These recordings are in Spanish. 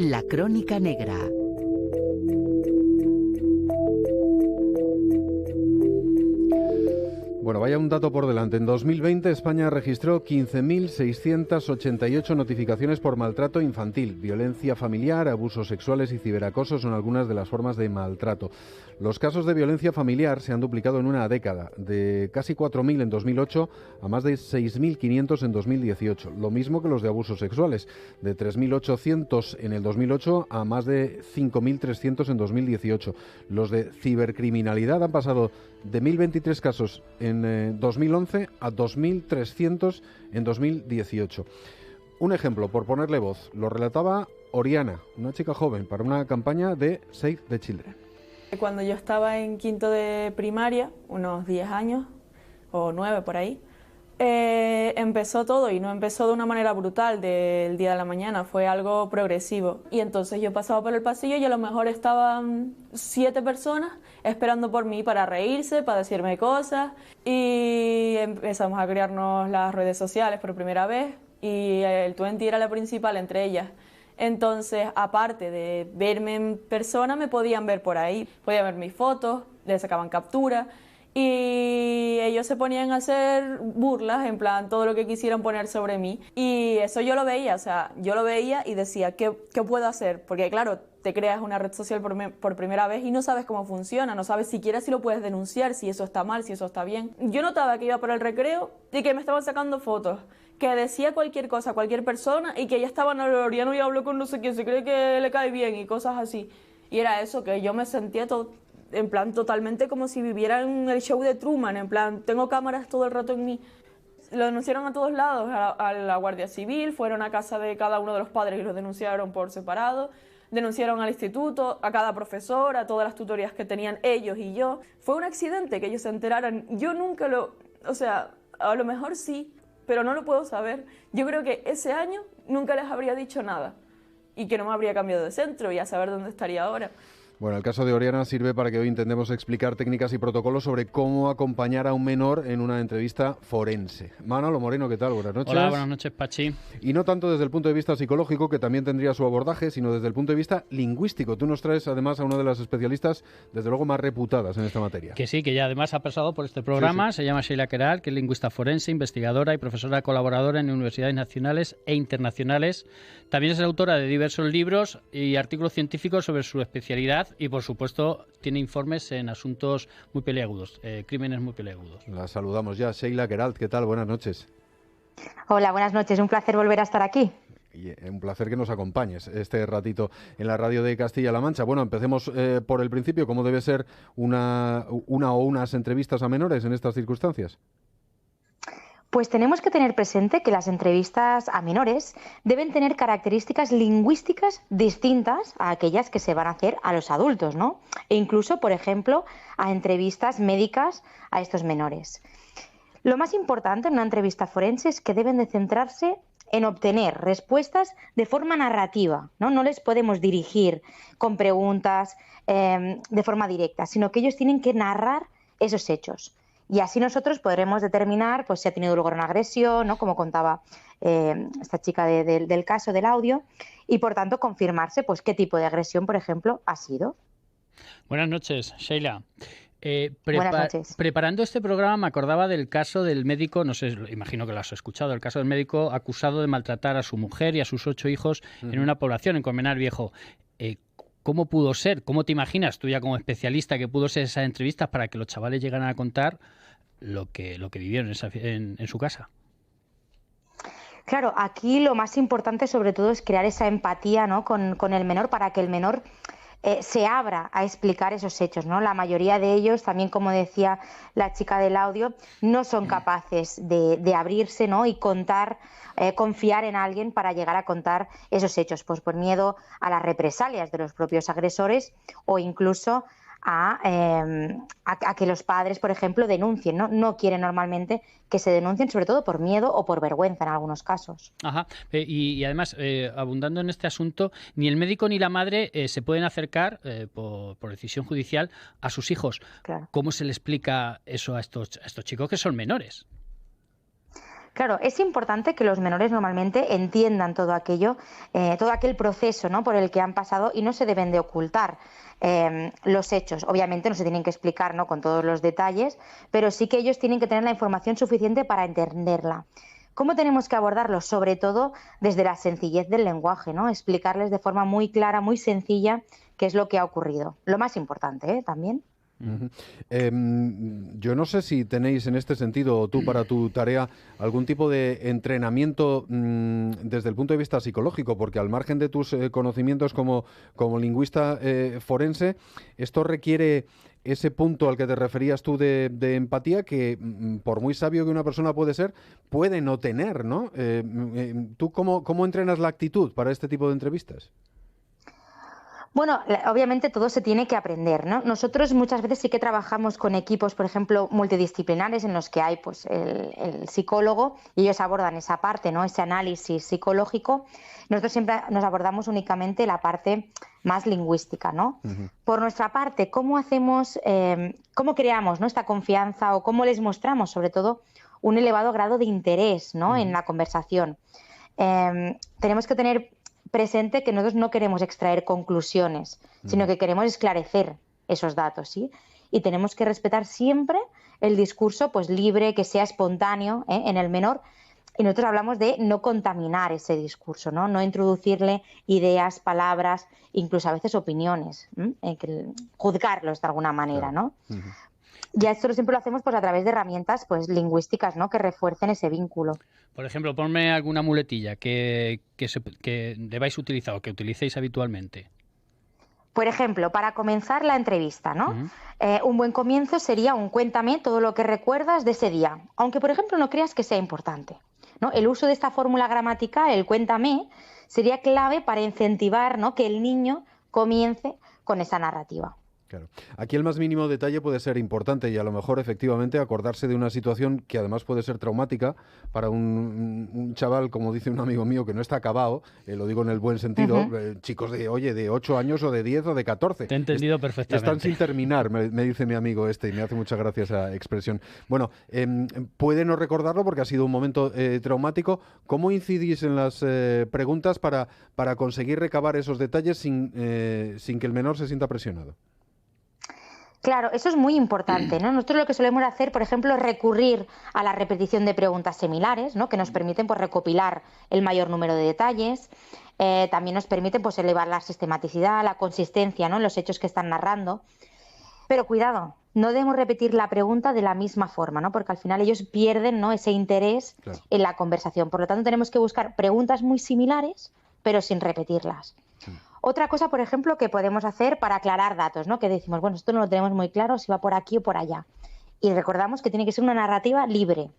La Crónica Negra. Bueno, vaya un dato por delante. En 2020 España registró 15.688 notificaciones por maltrato infantil. Violencia familiar, abusos sexuales y ciberacoso son algunas de las formas de maltrato. Los casos de violencia familiar se han duplicado en una década, de casi 4.000 en 2008 a más de 6.500 en 2018. Lo mismo que los de abusos sexuales, de 3.800 en el 2008 a más de 5.300 en 2018. Los de cibercriminalidad han pasado de 1.023 casos en 2011 a 2.300 en 2018. Un ejemplo, por ponerle voz, lo relataba Oriana, una chica joven, para una campaña de Save the Children. Cuando yo estaba en quinto de primaria, unos 10 años o 9 por ahí, empezó todo, y no empezó de una manera brutal del día a la mañana, fue algo progresivo. Y entonces yo pasaba por el pasillo y a lo mejor estaban 7 personas esperando por mí para reírse, para decirme cosas, y empezamos a crearnos las redes sociales por primera vez, y el Twenty era la principal entre ellas. Entonces, aparte de verme en persona, me podían ver por ahí, podían ver mis fotos, les sacaban captura, y ellos se ponían a hacer burlas, en plan, todo lo que quisieran poner sobre mí. Y eso yo lo veía, o sea, yo lo veía y decía, ¿qué puedo hacer? Porque claro, te creas una red social por primera vez y no sabes cómo funciona, no sabes siquiera si lo puedes denunciar, si eso está mal, si eso está bien. Yo notaba que iba por el recreo y que me estaban sacando fotos, que decía cualquier cosa, cualquier persona, y que ya estaba en el Oriano y habló con no sé quién, se cree que le cae bien y cosas así. Y era eso, que yo me sentía en plan totalmente como si viviera en el show de Truman, en plan, tengo cámaras todo el rato en mí. Lo denunciaron a todos lados, a la Guardia Civil, fueron a casa de cada uno de los padres y los denunciaron por separado, denunciaron al instituto, a cada profesor, a todas las tutorías que tenían ellos y yo. Fue un accidente que ellos se enteraran, yo nunca o sea, a lo mejor sí, pero no lo puedo saber. Yo creo que ese año nunca les habría dicho nada y que no me habría cambiado de centro y a saber dónde estaría ahora. Bueno, el caso de Oriana sirve para que hoy intentemos explicar técnicas y protocolos sobre cómo acompañar a un menor en una entrevista forense. Manolo Moreno, ¿qué tal? Buenas noches. Hola, buenas noches, Pachi. Y no tanto desde el punto de vista psicológico, que también tendría su abordaje, sino desde el punto de vista lingüístico. Tú nos traes además a una de las especialistas, desde luego, más reputadas en esta materia. Que sí, que ya además ha pasado por este programa. Sí. Se llama Sheila Queralt, que es lingüista forense, investigadora y profesora colaboradora en universidades nacionales e internacionales. También es autora de diversos libros y artículos científicos sobre su especialidad y, por supuesto, tiene informes en asuntos muy peliagudos, crímenes muy peliagudos. La saludamos ya. Sheila Queralt, ¿qué tal? Buenas noches. Hola, buenas noches. Un placer volver a estar aquí. Y un placer que nos acompañes este ratito en la radio de Castilla-La Mancha. Bueno, empecemos por el principio. ¿Cómo debe ser una o unas entrevistas a menores en estas circunstancias? Pues tenemos que tener presente que las entrevistas a menores deben tener características lingüísticas distintas a aquellas que se van a hacer a los adultos, ¿no? E incluso, por ejemplo, a entrevistas médicas a estos menores. Lo más importante en una entrevista forense es que deben de centrarse en obtener respuestas de forma narrativa, ¿no? No les podemos dirigir con preguntas de forma directa, sino que ellos tienen que narrar esos hechos. Y así nosotros podremos determinar pues, si ha tenido lugar una agresión, ¿no? Como contaba esta chica del caso del audio, y por tanto confirmarse pues, qué tipo de agresión, por ejemplo, ha sido. Buenas noches, Sheila. Buenas noches. Preparando este programa me acordaba del caso del médico, no sé, imagino que lo has escuchado, el caso del médico acusado de maltratar a su mujer y a sus 8 hijos en una población, en Colmenar Viejo. ¿Cómo pudo ser? ¿Cómo te imaginas, tú ya como especialista, que pudo ser esas entrevistas para que los chavales llegaran a contar lo que vivieron en su casa? Claro, aquí lo más importante sobre todo es crear esa empatía, ¿no? con el menor, para que el menor se abra a explicar esos hechos, ¿no? La mayoría de ellos, también como decía la chica del audio, no son capaces de abrirse, ¿no? Y contar, confiar en alguien para llegar a contar esos hechos, pues por miedo a las represalias de los propios agresores o incluso a que los padres, por ejemplo, denuncien, ¿no? No quieren normalmente que se denuncien, sobre todo por miedo o por vergüenza en algunos casos. Ajá. Y además, abundando en este asunto, ni el médico ni la madre se pueden acercar, por decisión judicial, a sus hijos. Claro. ¿Cómo se le explica eso a estos chicos que son menores? Claro, es importante que los menores normalmente entiendan todo aquello, todo aquel proceso, ¿no?, por el que han pasado, y no se deben de ocultar los hechos. Obviamente no se tienen que explicar, ¿no?, con todos los detalles, pero sí que ellos tienen que tener la información suficiente para entenderla. ¿Cómo tenemos que abordarlo? Sobre todo desde la sencillez del lenguaje, ¿no? Explicarles de forma muy clara, muy sencilla, qué es lo que ha ocurrido. Lo más importante, también. Uh-huh. Yo no sé si tenéis en este sentido, o tú para tu tarea, algún tipo de entrenamiento desde el punto de vista psicológico, porque al margen de tus conocimientos como lingüista forense, esto requiere ese punto al que te referías tú de empatía que, por muy sabio que una persona puede ser, puede no tener, ¿no? ¿Tú cómo entrenas la actitud para este tipo de entrevistas? Bueno, obviamente todo se tiene que aprender, ¿no? Nosotros muchas veces sí que trabajamos con equipos, por ejemplo, multidisciplinares, en los que hay pues el psicólogo, y ellos abordan esa parte, ¿no?, ese análisis psicológico. Nosotros siempre nos abordamos únicamente la parte más lingüística, ¿no? Uh-huh. Por nuestra parte, ¿cómo hacemos, cómo creamos, ¿no?, esta confianza, o cómo les mostramos, sobre todo, un elevado grado de interés, ¿no?, en la conversación? Tenemos que tener presente que nosotros no queremos extraer conclusiones, sino que queremos esclarecer esos datos, ¿sí? Y tenemos que respetar siempre el discurso pues libre, que sea espontáneo, en el menor. Y nosotros hablamos de no contaminar ese discurso, ¿no? No introducirle ideas, palabras, incluso a veces opiniones, juzgarlos de alguna manera, ¿no? Uh-huh. Ya esto siempre lo hacemos pues a través de herramientas pues lingüísticas, ¿no?, que refuercen ese vínculo. Por ejemplo, ponme alguna muletilla que debáis utilizar o que utilicéis habitualmente. Por ejemplo, para comenzar la entrevista, ¿no? Uh-huh. Un buen comienzo sería un cuéntame todo lo que recuerdas de ese día, aunque por ejemplo no creas que sea importante, ¿no? El uso de esta fórmula gramatical, el cuéntame, sería clave para incentivar, ¿no?, que el niño comience con esa narrativa. Claro. Aquí el más mínimo detalle puede ser importante, y a lo mejor efectivamente acordarse de una situación que además puede ser traumática para un chaval, como dice un amigo mío, que no está acabado, lo digo en el buen sentido, chicos de 8 años o de 10 o de 14. Te he entendido perfectamente. Están sin terminar, me dice mi amigo y me hace mucha gracia esa expresión. Bueno, puede no recordarlo porque ha sido un momento traumático. ¿Cómo incidís en las preguntas para conseguir recabar esos detalles sin que el menor se sienta presionado? Claro, eso es muy importante, ¿no? Nosotros lo que solemos hacer, por ejemplo, es recurrir a la repetición de preguntas similares, ¿no?, que nos permiten pues recopilar el mayor número de detalles. También nos permiten pues elevar la sistematicidad, la consistencia, ¿no?, en los hechos que están narrando. Pero cuidado, no debemos repetir la pregunta de la misma forma, ¿no?, porque al final ellos pierden, ¿no?, ese interés en la conversación. Por lo tanto, tenemos que buscar preguntas muy similares, pero sin repetirlas. Otra cosa, por ejemplo, que podemos hacer para aclarar datos, ¿no?, que decimos, bueno, esto no lo tenemos muy claro si va por aquí o por allá. Y recordamos que tiene que ser una narrativa libre.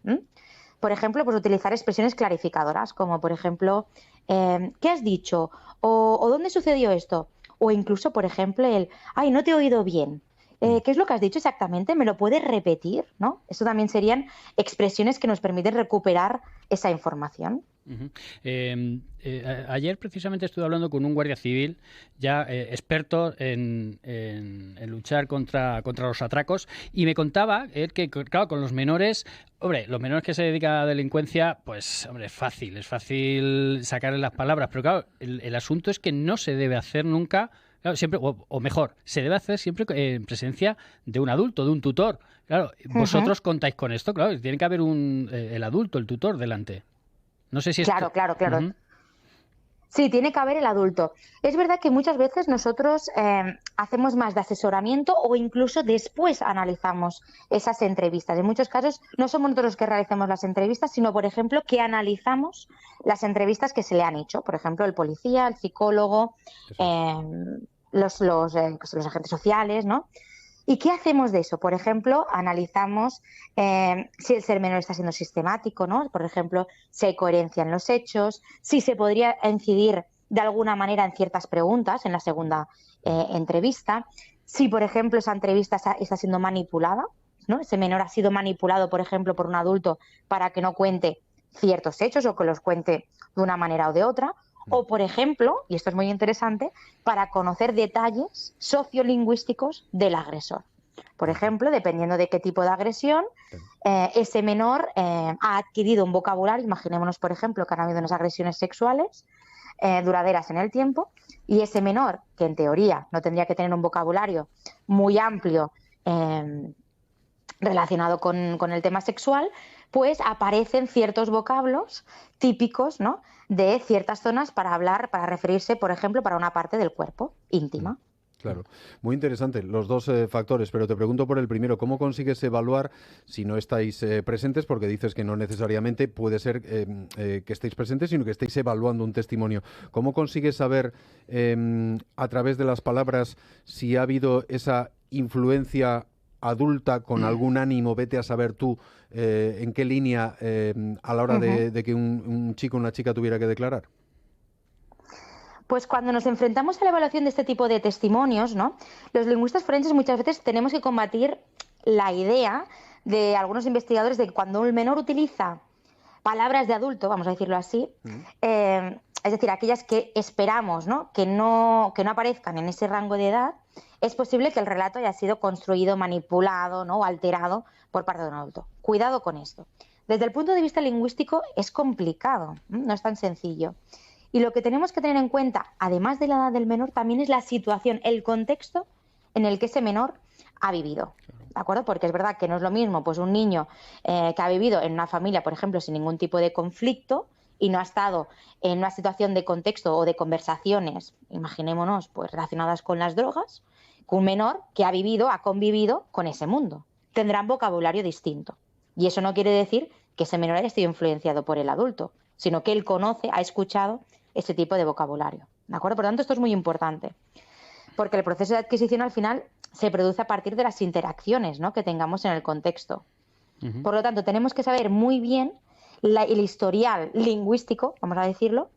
Por ejemplo, pues utilizar expresiones clarificadoras, como por ejemplo, ¿qué has dicho? O ¿dónde sucedió esto? O incluso, por ejemplo, ¡ay, no te he oído bien! ¿Qué es lo que has dicho exactamente? ¿Me lo puedes repetir? ¿No? Eso también serían expresiones que nos permiten recuperar esa información. Uh-huh. Ayer precisamente estuve hablando con un guardia civil ya experto en luchar contra los atracos, y me contaba él que, claro, con los menores, los menores que se dedican a la delincuencia, pues, es fácil sacarles las palabras, pero claro, el asunto es que no se debe hacer nunca. Claro, siempre, o mejor, se debe hacer siempre en presencia de un adulto, de un tutor. Claro, vosotros contáis con esto, claro, tiene que haber el adulto, el tutor delante. No sé si Claro. Uh-huh. Sí, tiene que haber el adulto. Es verdad que muchas veces nosotros hacemos más de asesoramiento, o incluso después analizamos esas entrevistas. En muchos casos no somos nosotros los que realizamos las entrevistas, sino, por ejemplo, que analizamos las entrevistas que se le han hecho. Por ejemplo, el policía, el psicólogo, los agentes sociales, ¿no? ¿Y qué hacemos de eso? Por ejemplo, analizamos si el ser menor está siendo sistemático, ¿no? Por ejemplo, si hay coherencia en los hechos, si se podría incidir de alguna manera en ciertas preguntas en la segunda entrevista, si, por ejemplo, esa entrevista está siendo manipulada, ¿no? Ese menor ha sido manipulado, por ejemplo, por un adulto para que no cuente ciertos hechos o que los cuente de una manera o de otra. O, por ejemplo, y esto es muy interesante, para conocer detalles sociolingüísticos del agresor. Por ejemplo, dependiendo de qué tipo de agresión, ese menor ha adquirido un vocabulario. Imaginémonos, por ejemplo, que han habido unas agresiones sexuales duraderas en el tiempo, y ese menor, que en teoría no tendría que tener un vocabulario muy amplio relacionado con el tema sexual, pues aparecen ciertos vocablos típicos, ¿no?, de ciertas zonas para hablar, para referirse, por ejemplo, para una parte del cuerpo íntima. Claro, muy interesante los dos factores, pero te pregunto por el primero, ¿cómo consigues evaluar si no estáis presentes? Porque dices que no necesariamente puede ser que estéis presentes, sino que estéis evaluando un testimonio. ¿Cómo consigues saber a través de las palabras si ha habido esa influencia adulta con algún ánimo, vete a saber tú en qué línea a la hora de que un chico o una chica tuviera que declarar? Pues cuando nos enfrentamos a la evaluación de este tipo de testimonios, ¿no?, los lingüistas forenses muchas veces tenemos que combatir la idea de algunos investigadores de que cuando un menor utiliza palabras de adulto, vamos a decirlo así, es decir, aquellas que esperamos, ¿no?, que no aparezcan en ese rango de edad, es posible que el relato haya sido construido, manipulado, ¿no?, o alterado por parte de un adulto. Cuidado con esto. Desde el punto de vista lingüístico es complicado, no es tan sencillo. Y lo que tenemos que tener en cuenta, además de la edad del menor, también es la situación, el contexto en el que ese menor ha vivido. ¿De acuerdo? Porque es verdad que no es lo mismo pues un niño que ha vivido en una familia, por ejemplo, sin ningún tipo de conflicto y no ha estado en una situación de contexto o de conversaciones, imaginémonos, pues relacionadas con las drogas, que un menor que ha vivido, ha convivido con ese mundo. Tendrán vocabulario distinto. Y eso no quiere decir que ese menor haya sido influenciado por el adulto, sino que él conoce, ha escuchado ese tipo de vocabulario. ¿De acuerdo? Por lo tanto, esto es muy importante, porque el proceso de adquisición al final se produce a partir de las interacciones, ¿no?, que tengamos en el contexto. Por lo tanto, tenemos que saber muy bien el historial lingüístico, vamos a decirlo,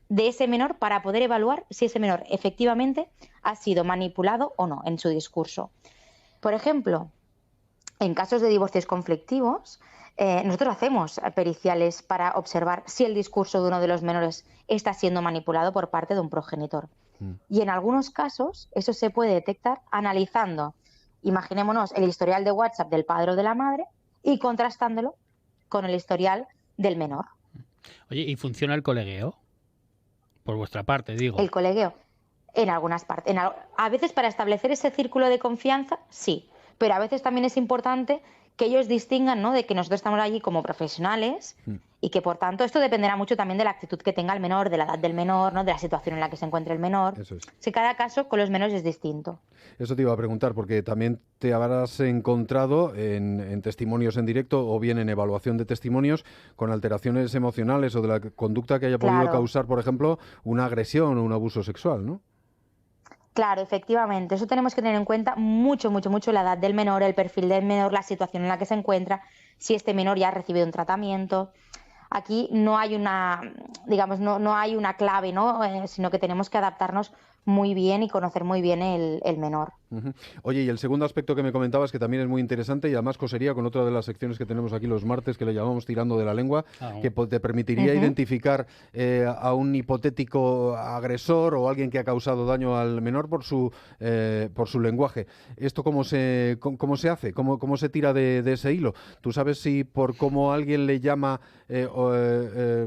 de ese menor para poder evaluar si ese menor efectivamente ha sido manipulado o no en su discurso. Por ejemplo, en casos de divorcios conflictivos, nosotros hacemos periciales para observar si el discurso de uno de los menores está siendo manipulado por parte de un progenitor. Y en algunos casos eso se puede detectar analizando, imaginémonos, el historial de WhatsApp del padre o de la madre y contrastándolo con el historial del menor. Oye, ¿y funciona el colegueo? Por vuestra parte, digo. El colegueo, en algunas partes. A veces para establecer ese círculo de confianza, sí. Pero a veces también es importante que ellos distingan, ¿no?, de que nosotros estamos allí como profesionales y que, por tanto, esto dependerá mucho también de la actitud que tenga el menor, de la edad del menor, ¿no?, de la situación en la que se encuentre el menor. Eso es. Si cada caso con los menores es distinto. Eso te iba a preguntar, porque también te habrás encontrado en testimonios en directo o bien en evaluación de testimonios con alteraciones emocionales o de la conducta que haya podido causar, por ejemplo, una agresión o un abuso sexual, ¿no? Claro, efectivamente. Eso tenemos que tener en cuenta mucho la edad del menor, el perfil del menor, la situación en la que se encuentra, si este menor ya ha recibido un tratamiento. Aquí no hay una, digamos, no hay una clave, ¿no? Sino que tenemos que adaptarnos muy bien y conocer muy bien el menor. Oye, y el segundo aspecto que me comentabas, que también es muy interesante y además cosería con otra de las secciones que tenemos aquí los martes, que le llamamos Tirando de la Lengua, que te permitiría identificar a un hipotético agresor o alguien que ha causado daño al menor por su lenguaje. ¿Esto cómo se hace? ¿Cómo se tira de ese hilo? ¿Tú sabes si por cómo alguien le llama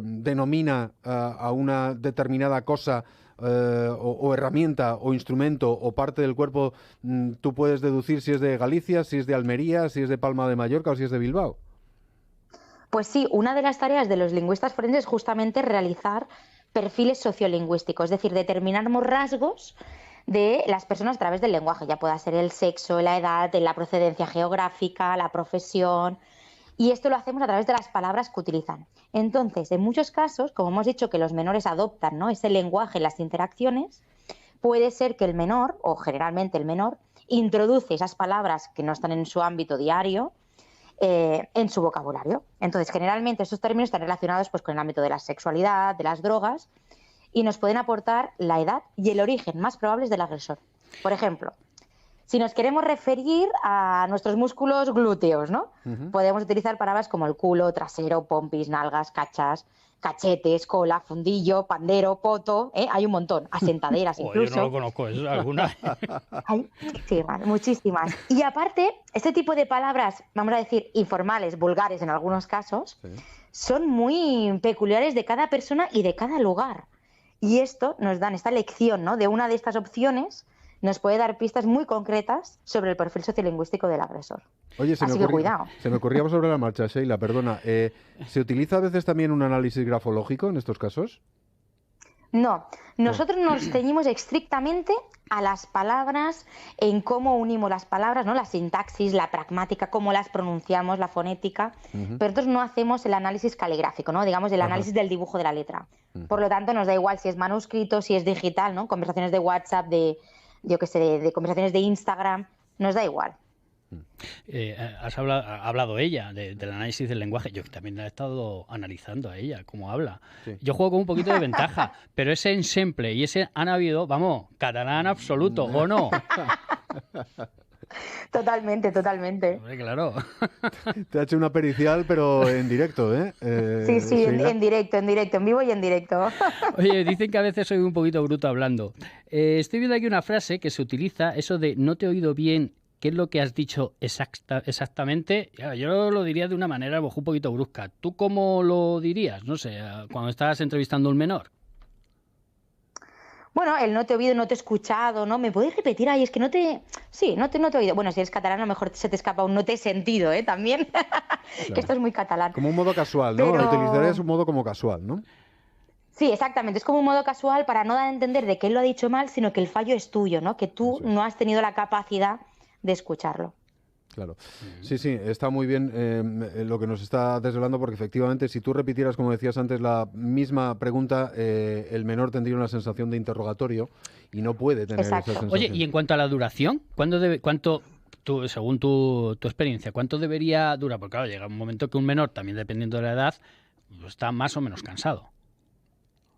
denomina a una determinada cosa o herramienta o instrumento o parte del cuerpo, tú puedes deducir si es de Galicia, si es de Almería, si es de Palma de Mallorca o si es de Bilbao? Pues sí, una de las tareas de los lingüistas forenses es justamente realizar perfiles sociolingüísticos, es decir, determinamos rasgos de las personas a través del lenguaje, ya pueda ser el sexo, la edad, la procedencia geográfica, la profesión. Y esto lo hacemos a través de las palabras que utilizan. Entonces, en muchos casos, como hemos dicho que los menores adoptan, ¿no?, ese lenguaje en las interacciones, puede ser que el menor, o generalmente el menor, introduce esas palabras que no están en su ámbito diario en su vocabulario. Entonces, generalmente estos términos están relacionados pues, con el ámbito de la sexualidad, de las drogas, y nos pueden aportar la edad y el origen más probables del agresor. Por ejemplo, Si nos queremos referir a nuestros músculos glúteos, ¿no? Podemos utilizar palabras como el culo, trasero, pompis, nalgas, cachas, cachetes, cola, fundillo, pandero, poto, hay un montón, asentaderas incluso. Yo no lo conozco, ¿es alguna? Sí, muchísimas. Y aparte, este tipo de palabras, vamos a decir, informales, vulgares en algunos casos, son muy peculiares de cada persona y de cada lugar. Y esto nos dan esta lección, ¿no?, de una de estas opciones, nos puede dar pistas muy concretas sobre el perfil sociolingüístico del agresor. Oye, Así que cuidado. Se me ocurría sobre la marcha, Sheila, perdona. ¿Se utiliza a veces también un análisis grafológico en estos casos? No, nosotros nos ceñimos estrictamente a las palabras, en cómo unimos las palabras, ¿no? La sintaxis, la pragmática, cómo las pronunciamos, la fonética, pero nosotros no hacemos el análisis caligráfico, ¿no? Digamos, el análisis del dibujo de la letra. Por lo tanto, nos da igual si es manuscrito, si es digital, ¿no? Conversaciones de WhatsApp, de conversaciones de Instagram, nos da igual. Ha hablado ella del análisis del lenguaje. Yo también la he estado analizando a ella, cómo habla. Sí. Yo juego con un poquito de ventaja, pero ese en simple y ese han habido, vamos, catalán absoluto, ¿o no? Totalmente. Hombre, claro. Te ha hecho una pericial, pero en directo, ¿eh? Sí, en directo, en vivo y en directo. Oye, dicen que a veces soy un poquito bruto hablando. Estoy viendo aquí una frase que se utiliza, eso de no te he oído bien. ¿Qué es lo que has dicho exactamente? Yo lo diría de una manera a lo mejor un poquito brusca. ¿Tú cómo lo dirías? No sé, cuando estás entrevistando a un menor. Bueno, el no te he oído, no te he escuchado, ¿no? ¿Me puedes repetir? Ay, es que no te... Sí, no te he oído. Bueno, si eres catalán a lo mejor se te escapa un no te he sentido, ¿eh? También. Claro. Que esto es muy catalán. Como un modo casual, ¿no? Lo utilizarías un modo como casual, ¿no? Sí, exactamente. Es como un modo casual para no dar a entender de que él lo ha dicho mal, sino que el fallo es tuyo, ¿no? Que tú no has tenido la capacidad de escucharlo. Claro. Sí, está muy bien lo que nos está desvelando, porque efectivamente si tú repitieras, como decías antes, la misma pregunta, el menor tendría una sensación de interrogatorio y no puede tener esa sensación. Oye, y en cuanto a la duración, según tu experiencia, ¿cuánto debería durar? Porque claro, llega un momento que un menor, también dependiendo de la edad, está más o menos cansado.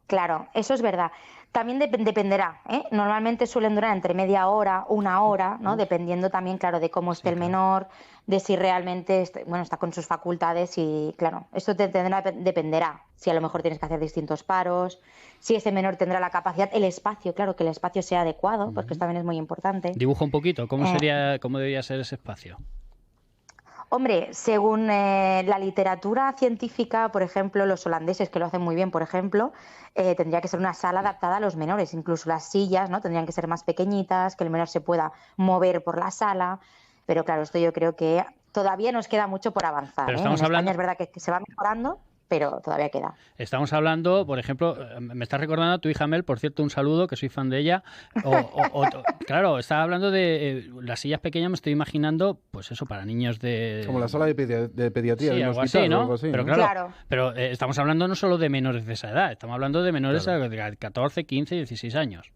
Claro, eso es verdad. También dependerá, ¿eh? Normalmente suelen durar entre media hora, una hora, ¿no? Dependiendo también, claro, de cómo esté el menor, de si realmente está con sus facultades y, claro, esto dependerá. Si a lo mejor tienes que hacer distintos paros, si ese menor tendrá la capacidad, el espacio, claro, que el espacio sea adecuado, porque esto también es muy importante. Dibuja un poquito, ¿cómo debería ser ese espacio? Hombre, según la literatura científica, por ejemplo, los holandeses, que lo hacen muy bien, por ejemplo, tendría que ser una sala adaptada a los menores. Incluso las sillas, ¿no? Tendrían que ser más pequeñitas, que el menor se pueda mover por la sala. Pero claro, esto yo creo que todavía nos queda mucho por avanzar. Pero en España es verdad que se va mejorando, pero todavía queda. Estamos hablando, por ejemplo, me estás recordando a tu hija Mel, por cierto, un saludo, que soy fan de ella. Claro, estaba hablando de las sillas pequeñas, me estoy imaginando, pues eso, para niños de... Como la sala de pediatría. Sí, algo así, ¿no? Pero claro. Pero estamos hablando no solo de menores de esa edad, estamos hablando de menores de 14, 15, 16 años.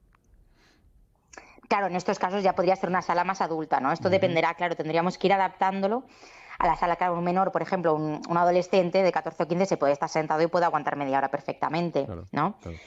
Claro, en estos casos ya podría ser una sala más adulta, ¿no? Esto dependerá, claro, tendríamos que ir adaptándolo a la sala. Claro, un menor, por ejemplo, un adolescente de 14 o 15 se puede estar sentado y puede aguantar media hora perfectamente, ¿no? Claro.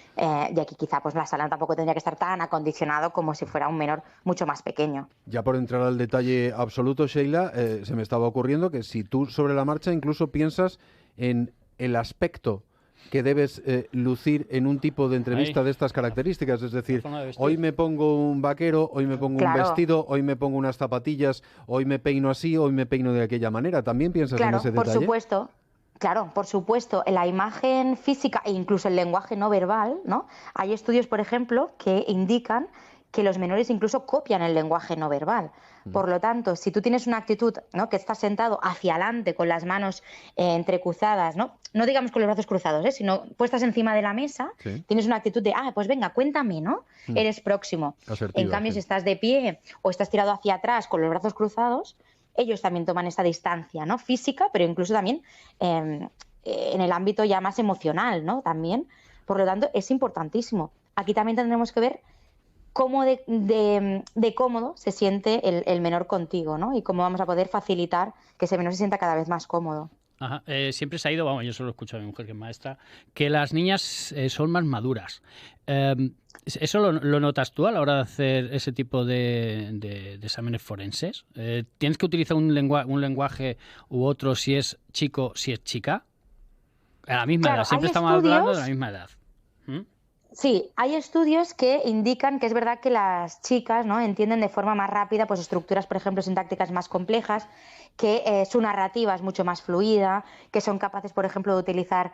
Y aquí quizá pues la sala tampoco tendría que estar tan acondicionado como si fuera un menor mucho más pequeño. Ya por entrar al detalle absoluto, Sheila, se me estaba ocurriendo que si tú sobre la marcha incluso piensas en el aspecto que debes lucir en un tipo de entrevista de estas características, es decir, hoy me pongo un vaquero, hoy me pongo un vestido, hoy me pongo unas zapatillas, hoy me peino así, hoy me peino de aquella manera. ¿También piensas en ese detalle? Por supuesto. Claro, por supuesto, en la imagen física e incluso el lenguaje no verbal, ¿no? Hay estudios, por ejemplo, que indican que los menores incluso copian el lenguaje no verbal. Por lo tanto, si tú tienes una actitud, ¿no?, que estás sentado hacia adelante con las manos entrecruzadas, no digamos con los brazos cruzados, sino puestas encima de la mesa, tienes una actitud de, pues venga, cuéntame, ¿no? Eres próximo. Asertiva, en cambio, si estás de pie o estás tirado hacia atrás con los brazos cruzados, ellos también toman esa distancia, ¿no?, física, pero incluso también en el ámbito ya más emocional, ¿no?, también. Por lo tanto, es importantísimo. Aquí también tendremos que ver cómo de cómodo se siente el menor contigo, ¿no? Y cómo vamos a poder facilitar que ese menor se sienta cada vez más cómodo. Ajá. Siempre se ha ido, vamos, yo solo escucho a mi mujer que es maestra, que las niñas son más maduras. ¿Eso lo notas tú a la hora de hacer ese tipo de exámenes forenses? ¿Tienes que utilizar un lenguaje u otro si es chico, si es chica? A la misma edad, siempre estamos hablando de la misma edad. ¿Mm? Sí, hay estudios que indican que es verdad que las chicas, ¿no?, entienden de forma más rápida pues estructuras, por ejemplo, sintácticas más complejas, que su narrativa es mucho más fluida, que son capaces, por ejemplo, de utilizar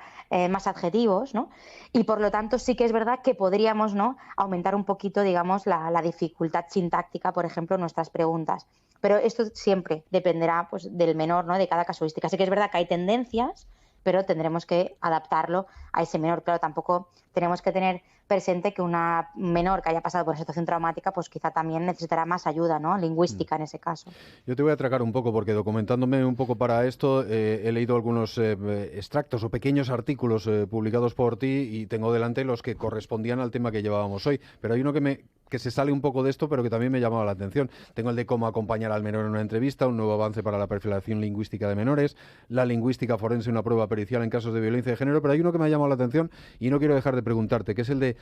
más adjetivos, ¿no? Y por lo tanto sí que es verdad que podríamos, ¿no?, aumentar un poquito, digamos, la dificultad sintáctica, por ejemplo, en nuestras preguntas. Pero esto siempre dependerá, pues, del menor, ¿no?, de cada casuística. Sí que es verdad que hay tendencias, pero tendremos que adaptarlo a ese menor. Claro, tampoco tenemos que tener presente que una menor que haya pasado por una situación traumática, pues quizá también necesitará más ayuda, ¿no?, lingüística en ese caso. Yo te voy a atracar un poco porque documentándome un poco para esto he leído algunos extractos o pequeños artículos publicados por ti y tengo delante los que correspondían al tema que llevábamos hoy, pero hay uno que se sale un poco de esto, pero que también me llamaba la atención. Tengo el de cómo acompañar al menor en una entrevista, un nuevo avance para la perfilación lingüística de menores, la lingüística forense, una prueba pericial en casos de violencia de género, pero hay uno que me ha llamado la atención y no quiero dejar de preguntarte, que es el de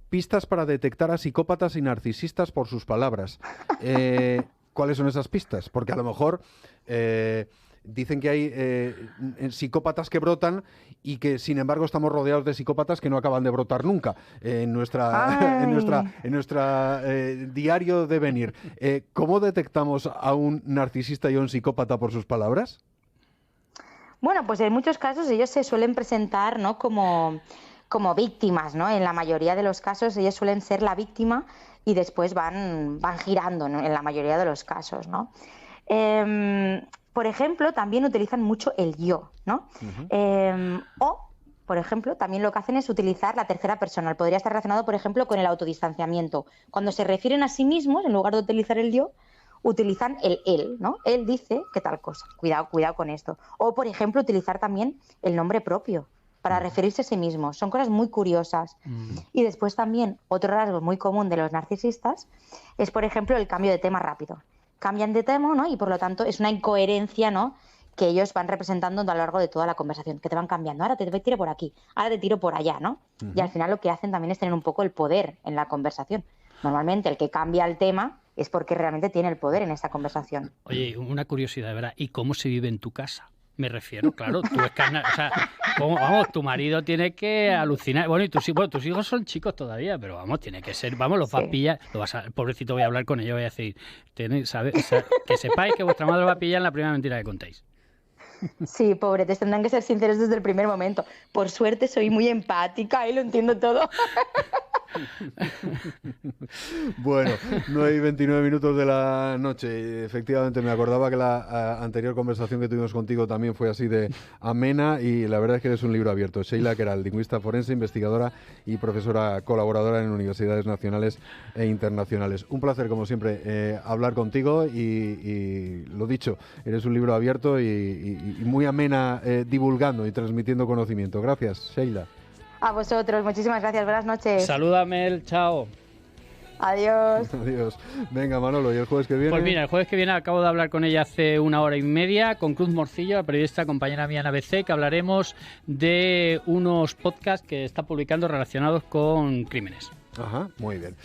pistas para detectar a psicópatas y narcisistas por sus palabras. ¿Cuáles son esas pistas? Porque a lo mejor dicen que hay psicópatas que brotan y que, sin embargo, estamos rodeados de psicópatas que no acaban de brotar nunca en nuestra diario de venir. ¿Cómo detectamos a un narcisista y a un psicópata por sus palabras? Bueno, pues en muchos casos ellos se suelen presentar, ¿no?, como víctimas, ¿no? En la mayoría de los casos ellos suelen ser la víctima y después van girando, ¿no?, en la mayoría de los casos, ¿no? Por ejemplo, también utilizan mucho el yo, ¿no? O, por ejemplo, también lo que hacen es utilizar la tercera persona. Podría estar relacionado, por ejemplo, con el autodistanciamiento. Cuando se refieren a sí mismos, en lugar de utilizar el yo, utilizan el él, ¿no? Él dice que tal cosa. Cuidado con esto. O, por ejemplo, utilizar también el nombre propio para referirse a sí mismos. Son cosas muy curiosas. Y después también, otro rasgo muy común de los narcisistas es, por ejemplo, el cambio de tema rápido. Cambian de tema, ¿no? Y por lo tanto es una incoherencia, ¿no?, que ellos van representando a lo largo de toda la conversación, que te van cambiando. Ahora te tiro por aquí, ahora te tiro por allá, ¿no? Y al final lo que hacen también es tener un poco el poder en la conversación. Normalmente el que cambia el tema es porque realmente tiene el poder en esta conversación. Oye, una curiosidad, ¿verdad? ¿Y cómo se vive en tu casa? Me refiero, claro, tú o sea, vamos, tu marido tiene que alucinar. Bueno, y tus hijos son chicos todavía, pero vamos, tiene que ser, vamos, los va a pillar, pobrecito, voy a hablar con ellos, voy a decir, que sepáis que vuestra madre lo va a pillar en la primera mentira que contéis. Sí, pobretes, tendrán que ser sinceros desde el primer momento. Por suerte soy muy empática y lo entiendo todo. Bueno, 9:29 minutos de la noche. Efectivamente, me acordaba que la anterior conversación que tuvimos contigo también fue así de amena y la verdad es que eres un libro abierto. Sheila Queralt, lingüista forense, investigadora y profesora colaboradora en universidades nacionales e internacionales. Un placer, como siempre, hablar contigo y lo dicho, eres un libro abierto y muy amena divulgando y transmitiendo conocimiento. Gracias, Sheila. A vosotros, muchísimas gracias, buenas noches. Salúdame, chao. Adiós. Adiós. Venga, Manolo, ¿y el jueves que viene? Pues mira, el jueves que viene acabo de hablar con ella hace 1 hora y media, con Cruz Morcillo, la periodista compañera mía en ABC, que hablaremos de unos podcasts que está publicando relacionados con crímenes. Ajá, muy bien.